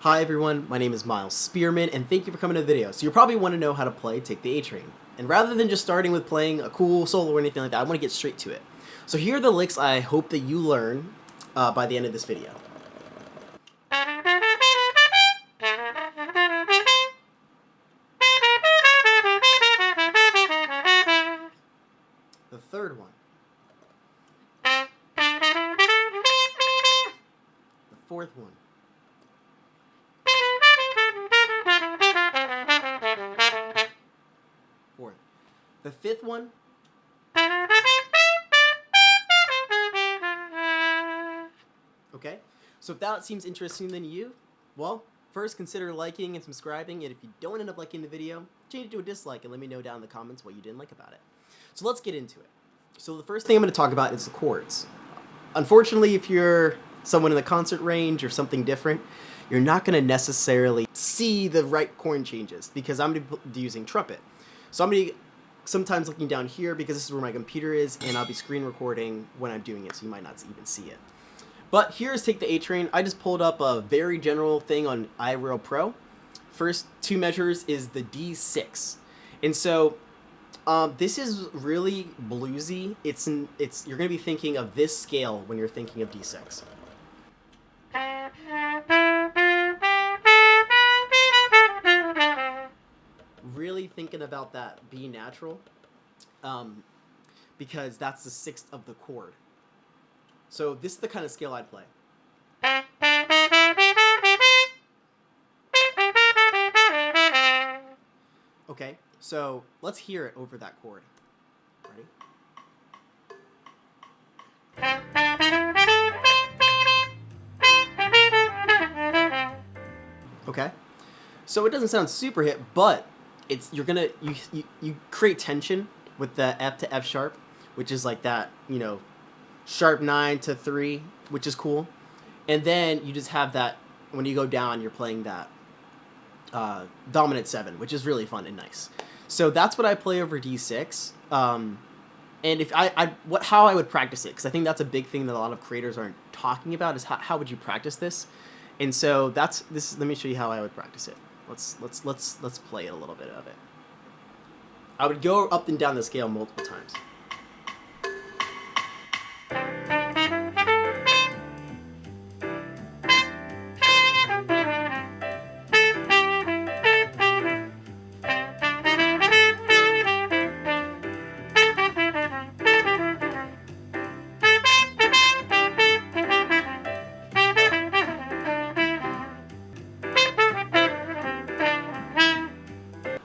Hi everyone, my name is Miles Spearman, and thank you for coming to the video. So you probably want to know how to play Take the A Train. And rather than just starting with playing a cool solo or anything like that, I want to get straight to it. So here are the licks I hope that you learn by the end of this video. The third one. The fourth one. Fourth. The fifth one. Okay, so if that seems interesting to you, well, first consider liking and subscribing, and if you don't end up liking the video, change it to a dislike and let me know down in the comments what you didn't like about it. So let's get into it. So the first thing I'm going to talk about is the chords. Unfortunately, if you're someone in the concert range or something different, you're not going to necessarily see the right chord changes because I'm going to be using trumpet. So I'm going to be sometimes looking down here because this is where my computer is, and I'll be screen recording when I'm doing it, so you might not even see it. But here's Take the A Train. I just pulled up a very general thing on iReal Pro. First two measures is the D6. And so this is really bluesy. You're going to be thinking of this scale when you're thinking of D6. Really thinking about that B natural because that's the sixth of the chord. So this is the kind of scale I'd play. Okay, so let's hear it over that chord. Ready? Okay, so it doesn't sound super hit, but you create tension with the F to F sharp, which is like that, sharp 9 to 3, which is cool. And then you just have that, when you go down, you're playing that dominant 7, which is really fun and nice. So that's what I play over D6. And if how I would practice it, because I think that's a big thing that a lot of creators aren't talking about, is how would you practice this? And so let me show you how I would practice it. Let's play a little bit of it. I would go up and down the scale multiple times.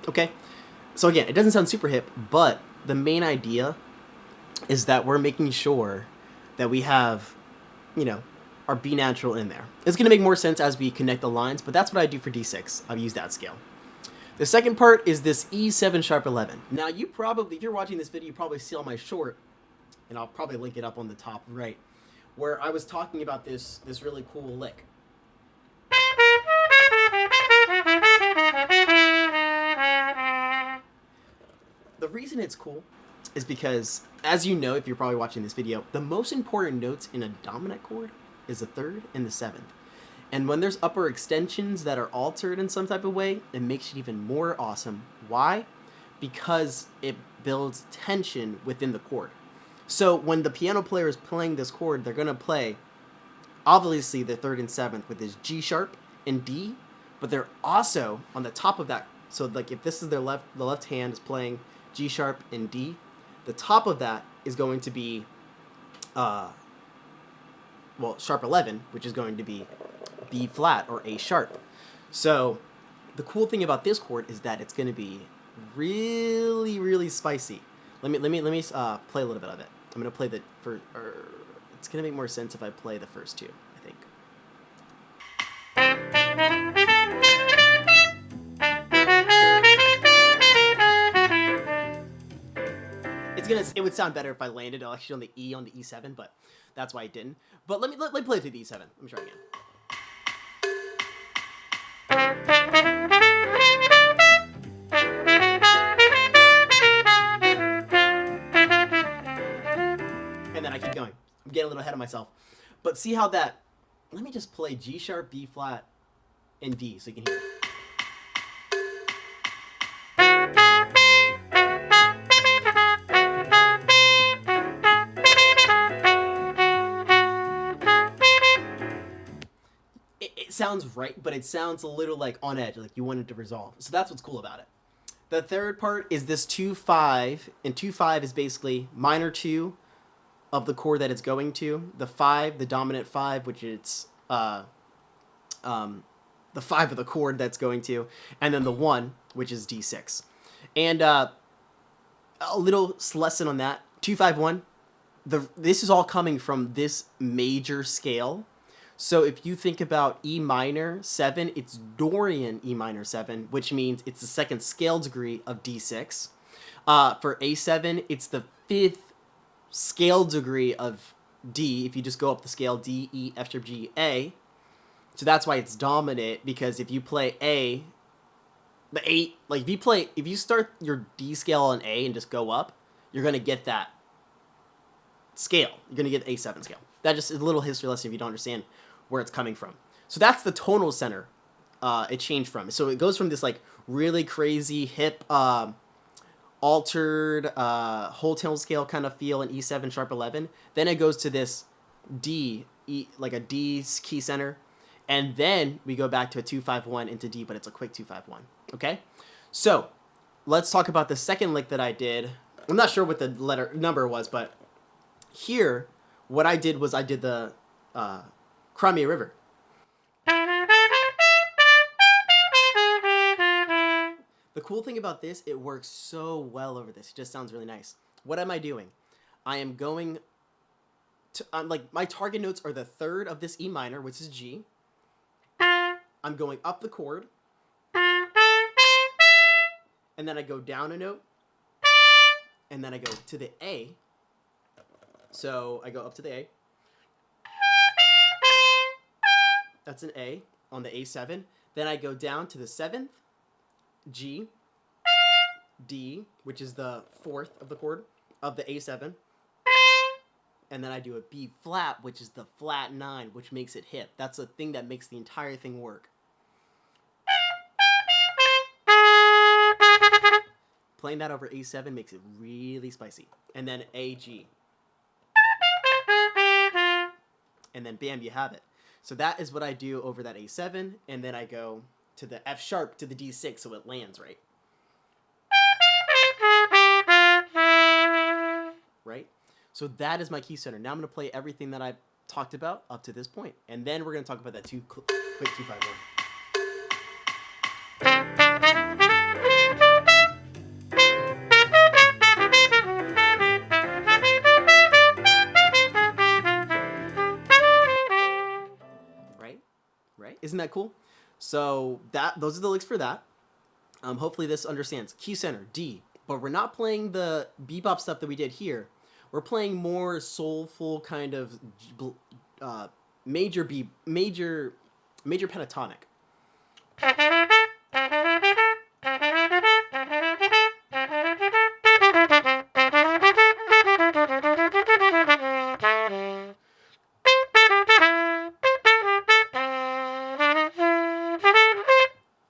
Okay, so again, it doesn't sound super hip, but the main idea is that we're making sure that we have, our B natural in there. It's going to make more sense as we connect the lines, but that's what I do for D6. I've used that scale. The second part is this E7 sharp 11. Now, if you're watching this video, you probably see on my short, and I'll probably link it up on the top right, where I was talking about this really cool lick. The reason it's cool is because, as you know, if you're probably watching this video, the most important notes in a dominant chord is the 3rd and the 7th. And when there's upper extensions that are altered in some type of way, it makes it even more awesome. Why? Because it builds tension within the chord. So when the piano player is playing this chord, they're going to play, obviously, the 3rd and 7th with this G sharp and D, but they're also on the top of that. So like if this is the left hand is playing G sharp and D, the top of that is going to be, sharp 11, which is going to be B flat or A sharp. So the cool thing about this chord is that it's going to be really, really spicy. Let me play a little bit of it. I'm going to play it's going to make more sense if I play the first two, I think. It would sound better if I landed actually on the E on the E7, but that's why I didn't. But let me play through the E7. Let me try again. And then I keep going. I'm getting a little ahead of myself. But see how that, let me just play G sharp, B flat, and D, so you can hear it. It sounds right, but it sounds a little like on edge, like you want it to resolve. So that's what's cool about it. The third part is this 2-5, and 2-5 is basically minor 2 of the chord that it's going to, the 5, the dominant 5, which it's the 5 of the chord that's going to, and then the 1, which is D6. And a little lesson on that, 2-5-1, this is all coming from this major scale. So if you think about E minor 7, it's Dorian E minor 7, which means it's the second scale degree of D6. For A7, it's the 5th scale degree of D. If you just go up the scale, D, E, F sharp, G, A. So that's why it's dominant, because if you play A, the 8, like if you start your D scale on A and just go up, you're going to get that scale. You're going to get A7 scale. That just is a little history lesson if you don't understand where it's coming from. So that's the tonal center it changed from. So it goes from this like really crazy hip altered whole tone scale kind of feel in E7 sharp 11. Then it goes to this D, E, like a D key center. And then we go back to a 2-5-1 into D, but it's a quick 2-5-1. Okay? So let's talk about the second lick that I did. I'm not sure what the number was, but here, what I did was I did the Crimea River. The cool thing about this, it works so well over this. It just sounds really nice. What am I doing? I am going to, like, my target notes are the 3rd of this E minor, which is G. I'm going up the chord. And then I go down a note. And then I go to the A. So I go up to the A. That's an A on the A7. Then I go down to the 7th, G, D, which is the 4th of the chord of the A7. And then I do a B flat, which is the flat 9, which makes it hip. That's the thing that makes the entire thing work. Playing that over A7 makes it really spicy. And then A, G. And then bam, you have it. So that is what I do over that A7, and then I go to the F sharp to the D6 so it lands right. Right? So that is my key center. Now I'm going to play everything that I talked about up to this point, and then we're going to talk about that quick 2-5-1. Right? Isn't that cool? So those are the licks for that. Hopefully this understands. Key center, D. But we're not playing the bebop stuff that we did here. We're playing more soulful kind of major pentatonic.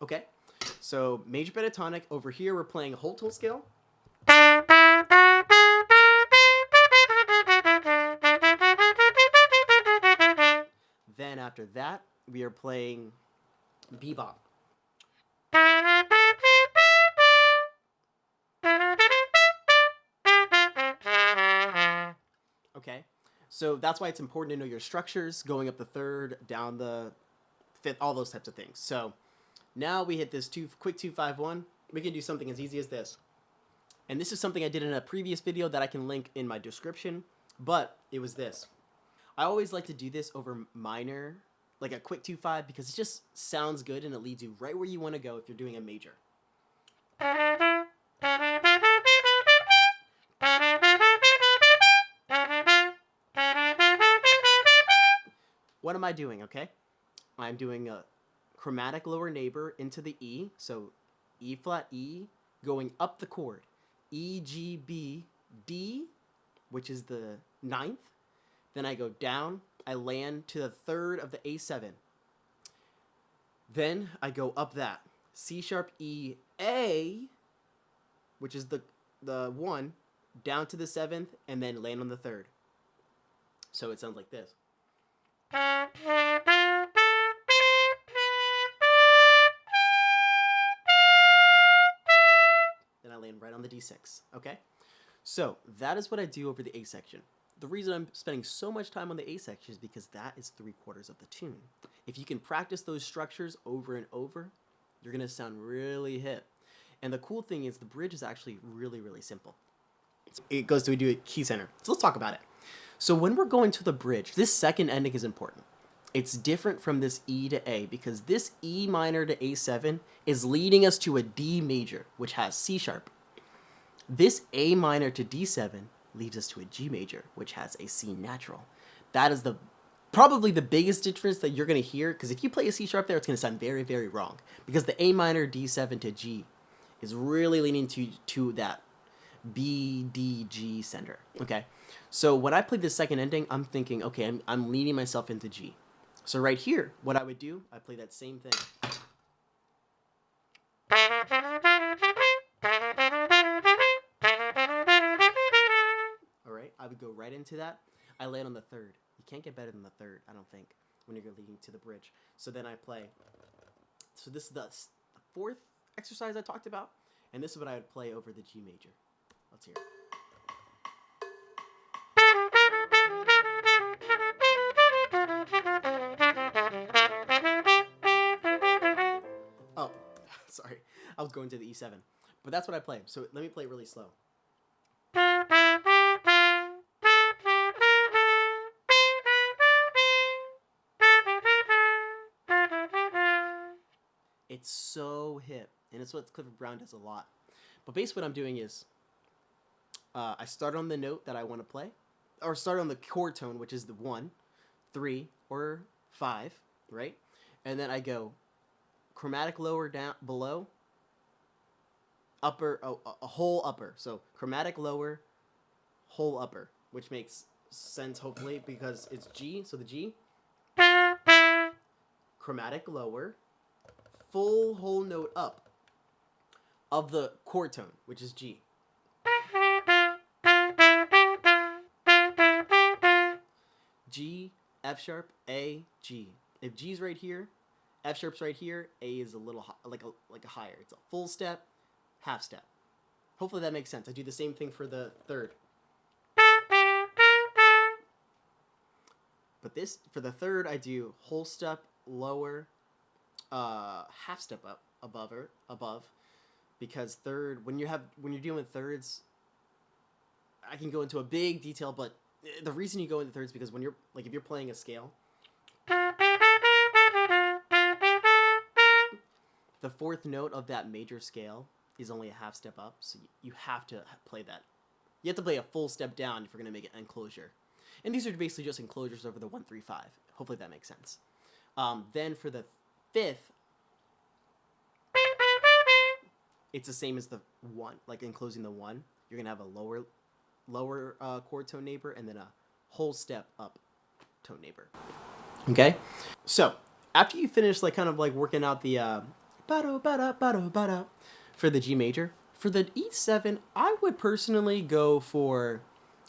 Okay, so major pentatonic. Over here, we're playing a whole tone scale. Then after that, we are playing bebop. Okay, so that's why it's important to know your structures, going up the 3rd, down the 5th, all those types of things. So now we hit this quick 2-5-1. We can do something as easy as this. And this is something I did in a previous video that I can link in my description, but it was this. I always like to do this over minor, like a quick 2-5, because it just sounds good and it leads you right where you want to go if you're doing a major. What am I doing, okay? I'm doing a chromatic lower neighbor into the E, so E flat E, going up the chord, E, G, B, D, which is the 9th. Then I go down, I land to the 3rd of the A7. Then I go up that. C sharp, E, A, which is the 1, down to the 7th, and then land on the 3rd. So it sounds like this. Then I land right on the D6, okay? So that is what I do over the A section. The reason I'm spending so much time on the A section is because that is 3/4 of the tune. If you can practice those structures over and over, you're gonna sound really hip. And the cool thing is the bridge is actually really, really simple. It goes to do a key center. So let's talk about it. So when we're going to the bridge, this second ending is important. It's different from this E to A because this E minor to A7 is leading us to a D major, which has C sharp. This A minor to D7 leads us to a G major, which has a C natural. That is probably the biggest difference that you're going to hear, because if you play a C sharp there, it's going to sound very, very wrong, because the A minor D7 to G is really leaning to that B, D, G center. Okay, so when I play the second ending, I'm thinking, okay, I'm leaning myself into G. So right here, what I would do, I play that same thing. All right, I would go right into that. I land on the 3rd. You can't get better than the 3rd, I don't think, when you're leading to the bridge. So then I play. So this is the 4th exercise I talked about, and this is what I would play over the G major. Let's hear it. Oh, sorry. I was going to the E7. But that's what I play. So let me play it really slow. It's so hip. And it's what Clifford Brown does a lot. But basically what I'm doing is I start on the note that I want to play. Or start on the chord tone, which is the 1, 3, or 5, right? And then I go chromatic lower, down, below, upper, a whole upper. So chromatic lower, whole upper, which makes sense hopefully because it's G. So the G, chromatic lower, full whole note up of the chord tone, which is G. G, F sharp, A, G. If G's right here, F sharp's right here, A is a little like a higher. It's a full step, half step. Hopefully that makes sense. I do the same thing for the 3rd. But this for the 3rd, I do whole step lower, half step up above, because 3rd when you're dealing with 3rds, I can go into a big detail, but the reason you go into 3rds because when you're if you're playing a scale, the 4th note of that major scale is only a half step up, so you have to play that. You have to play a full step down if you're going to make an enclosure. And these are basically just enclosures over the 1, 3, 5. Hopefully that makes sense. Then for the 5th, it's the same as the 1, like enclosing the 1. You're going to have a lower chord tone neighbor and then a whole step up tone neighbor. Okay? So, after you finish kind of working out the for the G major, for the E7, I would personally go for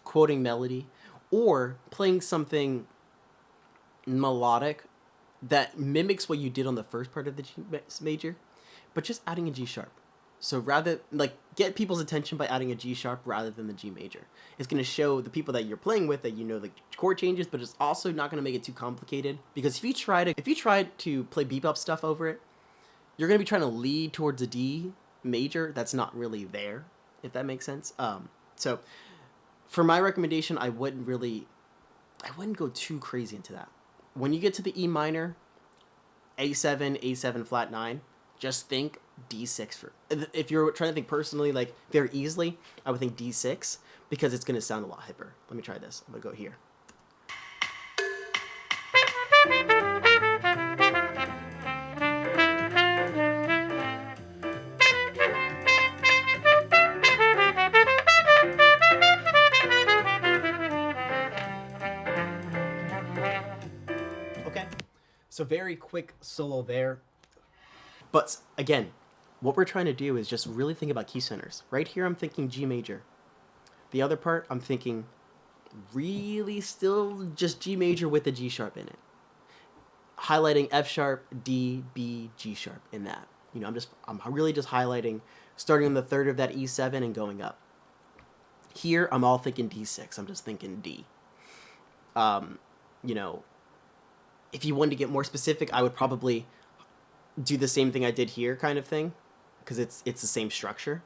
quoting melody or playing something melodic that mimics what you did on the first part of the G major, but just adding a G sharp. So rather, get people's attention by adding a G sharp rather than the G major. It's going to show the people that you're playing with that you know the chord changes, but it's also not going to make it too complicated. Because if you try to play bebop stuff over it, you're going to be trying to lead towards a D major that's not really there, if that makes sense. So for my recommendation, I wouldn't go too crazy into that. When you get to the E minor, A7 flat 9, just think D6 for. If you're trying to think personally, very easily, I would think D6 because it's going to sound a lot hipper. Let me try this. I'm going to go here. Okay, so very quick solo there. But again, what we're trying to do is just really think about key centers. Right here, I'm thinking G major. The other part, I'm thinking really still just G major with a G sharp in it. Highlighting F sharp, D, B, G sharp in that. You know, I'm really just highlighting, starting on the third of that E7 and going up. Here, I'm all thinking D6. I'm just thinking D. You know, if you wanted to get more specific, I would probably do the same thing I did here kind of thing, because it's the same structure.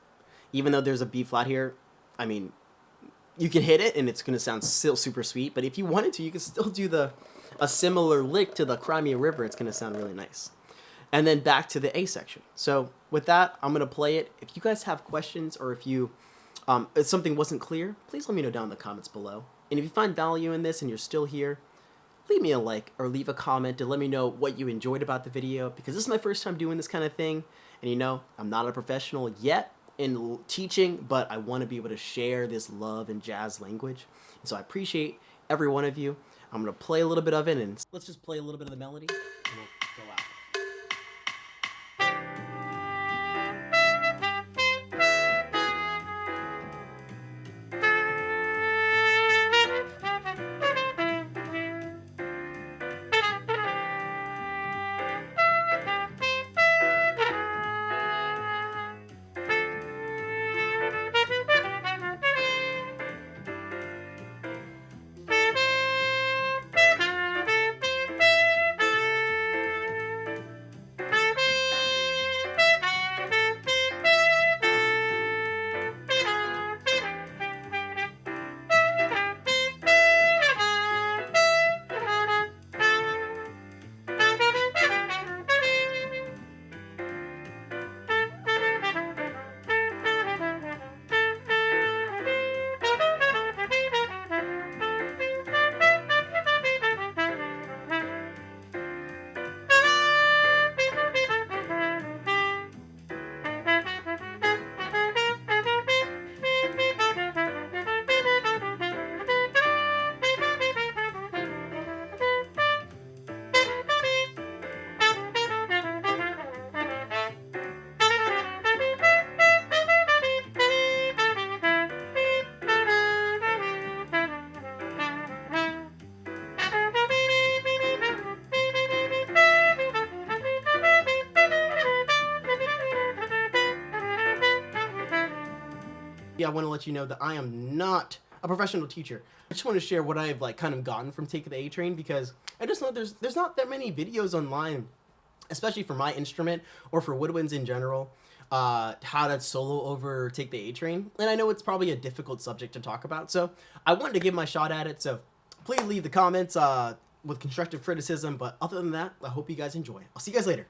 Even though there's a B flat here, I mean, you can hit it and it's going to sound still super sweet, but if you wanted to, you could still do a similar lick to the Crimea River. It's going to sound really nice. And then back to the A section. So with that, I'm going to play it. If you guys have questions, or if something wasn't clear, please let me know down in the comments below. And if you find value in this and you're still here, leave me a like or leave a comment to let me know what you enjoyed about the video, because this is my first time doing this kind of thing. And you know, I'm not a professional yet in teaching, but I want to be able to share this love and jazz language. And so I appreciate every one of you. I'm going to play a little bit of it, and let's just play a little bit of the melody and we'll go out. I want to let you know that I am not a professional teacher. I just want to share what I've kind of gotten from taking the A train, because I just know there's not that many videos online, especially for my instrument or for woodwinds in general, how to solo over Take the A Train. And I know it's probably a difficult subject to talk about, so I wanted to give my shot at it. So please leave the comments with constructive criticism, but other than that, I hope you guys enjoy. I'll see you guys later.